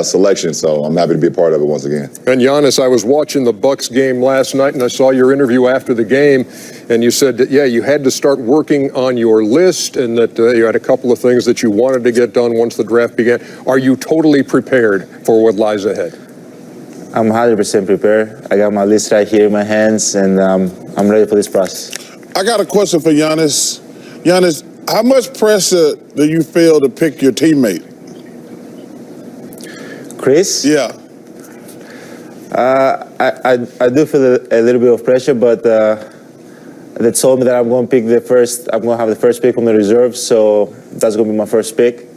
selection, so I'm happy to be a part of it once again. And Giannis, I was watching the Bucks game last night, and I saw your interview after the game, and you said that, yeah, you had to start working on your list and that you had a couple of things that you wanted to get done once the draft began. Are you totally prepared for what lies ahead? I'm 100% prepared. I got my list right here in my hands, and I'm ready for this process. I got a question for Giannis. Giannis, how much pressure do you feel to pick your teammate? Chris? Yeah. I do feel a little bit of pressure, but they told me that I'm going to pick I'm going to have the first pick on the reserve, so that's going to be my first pick.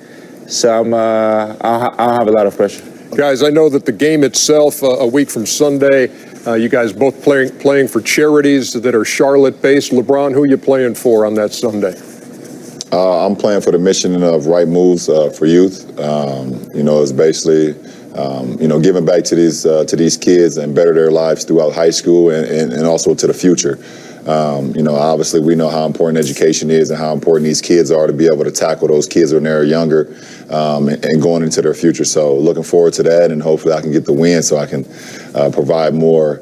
So I'll have a lot of pressure. Guys, I know that the game itself, a week from Sunday, you guys both playing for charities that are Charlotte-based. LeBron, who are you playing for on that Sunday? I'm playing for the mission of Right Moves for Youth. It's basically, giving back to these kids and better their lives throughout high school and also to the future. Obviously we know how important education is and how important these kids are to be able to tackle those kids when they're younger and going into their future. So looking forward to that, and hopefully I can get the win so I can provide more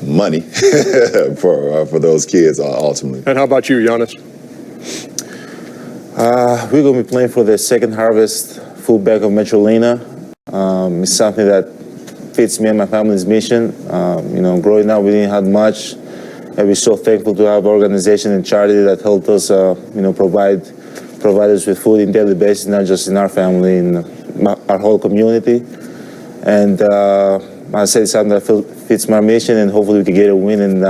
money for those kids ultimately. And how about you, Giannis? We're going to be playing for the Second Harvest fullback of Metrolina. It's something that fits me and my family's mission. Growing up, we didn't have much. And we're so thankful to have an organization and charity that helped us, provide us with food on a daily basis, not just in our family, in our whole community. And I said it's something that fits my mission, and hopefully we can get a win and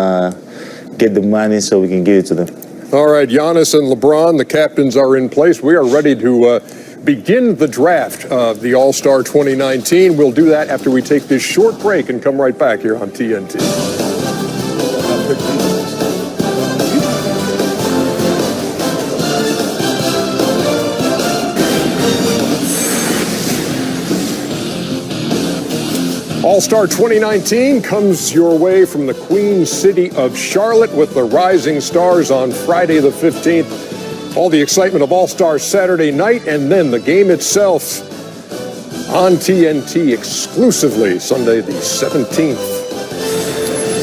get the money so we can give it to them. All right, Giannis and LeBron, the captains are in place. We are ready to begin the draft of the All-Star 2019. We'll do that after we take this short break and come right back here on TNT. All-Star 2019 comes your way from the Queen City of Charlotte with the Rising Stars on Friday the 15th. All the excitement of All-Star Saturday night, and then the game itself on TNT exclusively Sunday the 17th.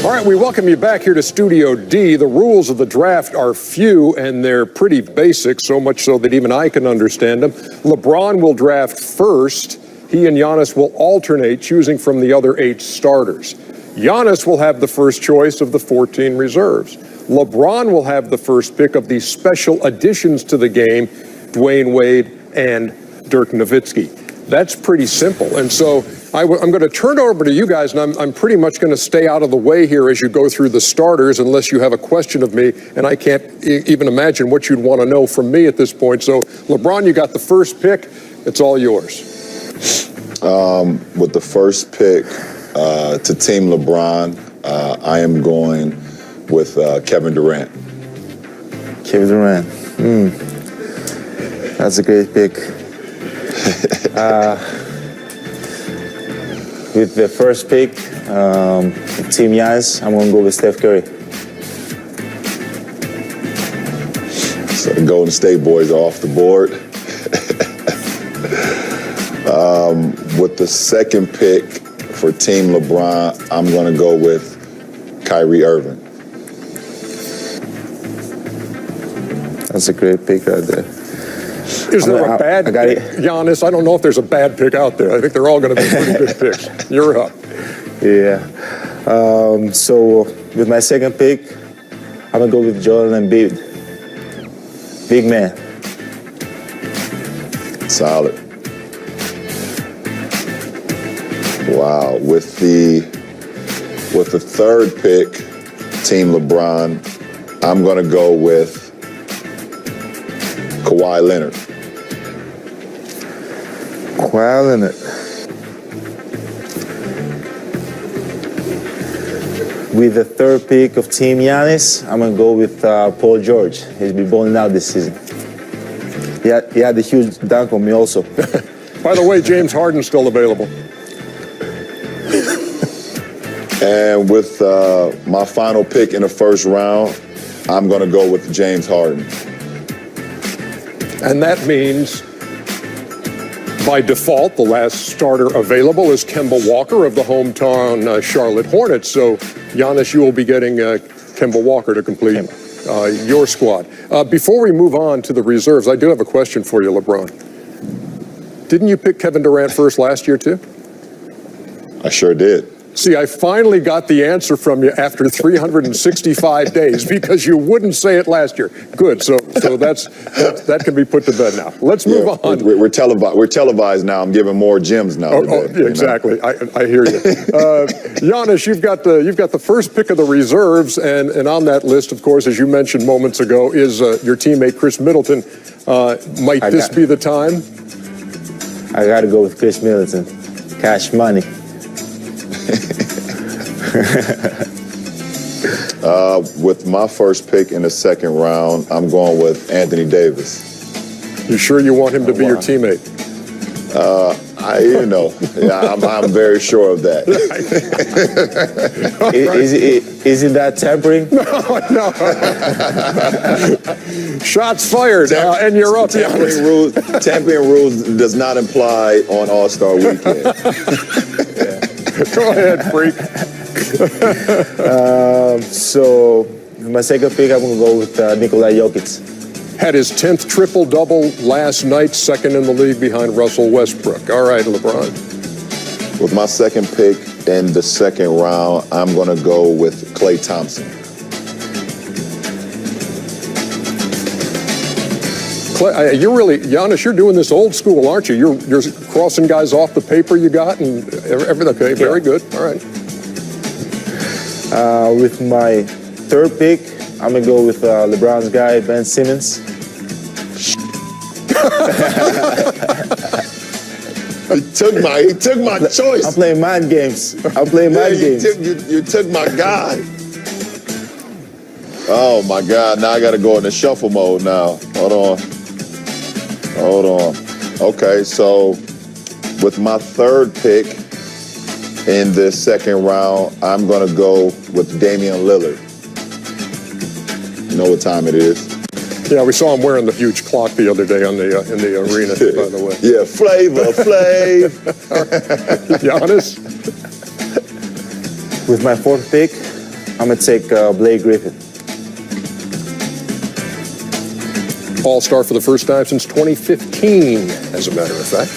All right, we welcome you back here to Studio D. The rules of the draft are few, and they're pretty basic, so much so that even I can understand them. LeBron will draft first. He and Giannis will alternate, choosing from the other 8 starters. Giannis will have the first choice of the 14 reserves. LeBron will have the first pick of the special additions to the game, Dwayne Wade and Dirk Nowitzki. That's pretty simple. And so I'm going to turn it over to you guys, and I'm pretty much going to stay out of the way here as you go through the starters, unless you have a question of me, and I can't even imagine what you'd want to know from me at this point. So, LeBron, you got the first pick. It's all yours. With the first pick to Team LeBron, I am going with Kevin Durant. Kevin Durant. That's a great pick. With the first pick, Team Giannis, I'm going to go with Steph Curry. So the Golden State boys are off the board. With the second pick for Team LeBron, I'm going to go with Kyrie Irving. That's a great pick right there. Is there a bad pick, Giannis? I don't know if there's a bad pick out there. I think they're all going to be pretty good picks. You're up. Yeah. So with my second pick, I'm going to go with Joel Embiid. Big man. Solid. Wow. With the third pick, Team LeBron, I'm going to go with Kawhi Leonard. Kawhi Leonard. With the third pick of Team Giannis, I'm going to go with Paul George. He's been balling out this season. He had a huge dunk on me also. By the way, James Harden's still available. And with my final pick in the first round, I'm going to go with James Harden. And that means By default, the last starter available is Kemba Walker of the hometown Charlotte Hornets. So, Giannis, you will be getting Kemba Walker to complete your squad. Before we move on to the reserves, I do have a question for you, LeBron. Didn't you pick Kevin Durant first last year, too? I sure did. See, I finally got the answer from you after 365 days because you wouldn't say it last year. Good. So that can be put to bed now. Let's move on. We're televised now. I'm giving more gems now. Today, exactly. I hear you. Giannis, you've got the first pick of the reserves, and on that list, of course, as you mentioned moments ago, is your teammate Chris Middleton. Might this be the time? I got to go with Chris Middleton. Cash money. With my first pick in the second round, I'm going with Anthony Davis. You sure you want him to be your teammate? I'm very sure of that. Isn't that tampering? No. Shots fired, and you're up. Tampering rules does not apply on All-Star Weekend. Go ahead, freak. So my second pick, I'm going to go with Nikola Jokic. Had his 10th triple-double last night, second in the league behind Russell Westbrook. All right, LeBron. With my second pick in the second round, I'm going to go with Klay Thompson. Giannis, you're doing this old school, aren't you? You're crossing guys off the paper you got and everything. Okay, very good. All right. With my third pick, I'm going to go with LeBron's guy, Ben Simmons. He took my choice. I'm playing mind games. You took my guy. Oh my God! Now I got to go into shuffle mode now. Hold on. Okay, so with my third pick in the second round, I'm gonna go with Damian Lillard. You know what time it is? Yeah, we saw him wearing the huge clock the other day in the arena. By the way. Yeah, Flav. Giannis. With my fourth pick, I'm gonna take Blake Griffin. All-Star for the first time since 2015, as a matter of fact.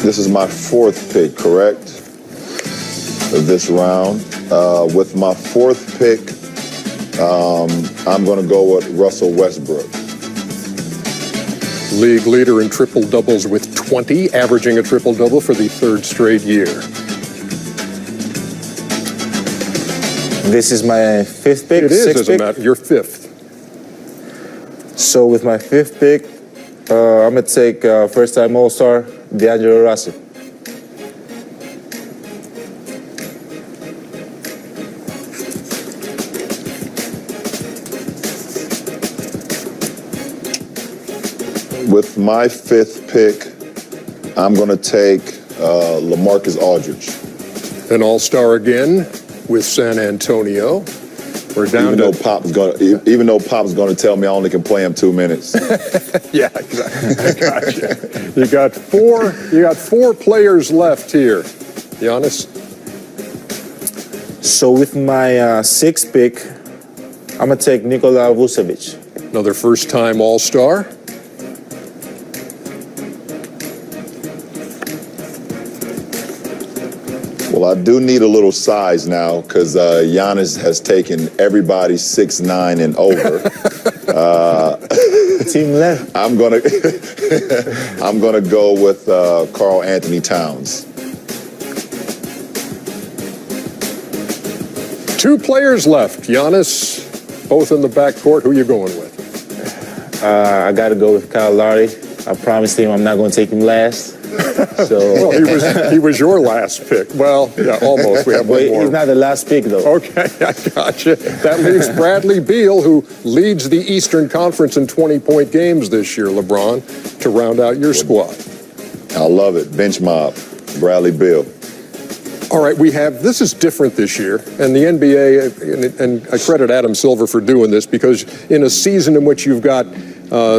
This is my fourth pick, correct? Of this round. With my fourth pick, I'm going to go with Russell Westbrook. League leader in triple-doubles with 20, averaging a triple-double for the third straight year. This is my fifth pick. It is, as a matter, your fifth. So with my fifth pick, I'm going to take first-time All-Star, D'Angelo Russell. With my fifth pick, I'm going to take LaMarcus Aldridge. An All-Star again with San Antonio. We're down even though Pop's going to tell me I only can play him 2 minutes. Yeah, exactly. Gotcha. You got four players left here. Giannis? So with my sixth pick, I'm going to take Nikola Vucevic. Another first-time All-Star. Well, I do need a little size now because Giannis has taken everybody 6'9" and over. Team left. I'm gonna go with Karl Anthony Towns. Two players left. Giannis, both in the backcourt. Who are you going with? I got to go with Kyle Lowry. I promised him I'm not going to take him last. So well, he was your last pick. Well, yeah, almost. We have one more. He's not the last pick, though. Okay, I gotcha. That leaves Bradley Beal, who leads the Eastern Conference in 20-point games this year, LeBron, to round out your squad. I love it. Bench mob, Bradley Beal. All right, this is different this year, and the NBA, and I credit Adam Silver for doing this, because in a season in which you've got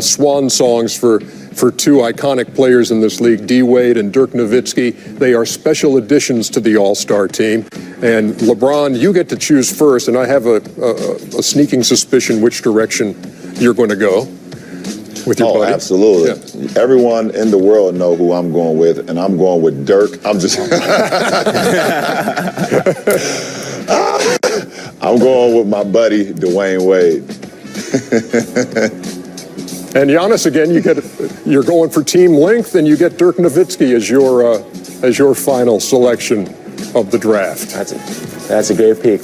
swan songs for two iconic players in this league, D. Wade and Dirk Nowitzki, they are special additions to the All-Star team. And LeBron, you get to choose first, and I have a sneaking suspicion which direction you're going to go with your buddy. Absolutely. Yeah. Everyone in the world know who I'm going with, and I'm going with Dirk. I'm going with my buddy, Dwayne Wade. And Giannis, again, you're going for team length, and you get Dirk Nowitzki as your final selection of the draft. That's a great pick.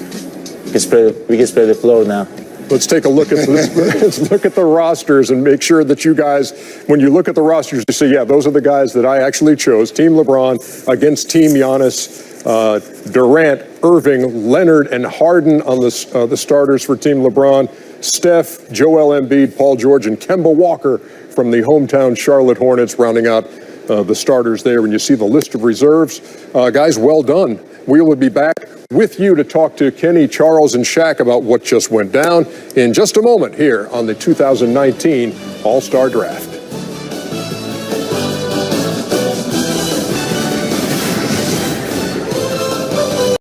We can spread the floor now. Let's take a look at this. Let's look at the rosters and make sure that you guys, when you look at the rosters, you say, yeah, those are the guys that I actually chose. Team LeBron against Team Giannis. Durant, Irving, Leonard, and Harden on the starters for Team LeBron. Steph, Joel Embiid, Paul George, and Kemba Walker from the hometown Charlotte Hornets rounding out the starters there. When you see the list of reserves, guys, well done. We will be back with you to talk to Kenny, Charles, and Shaq about what just went down in just a moment here on the 2019 All-Star Draft.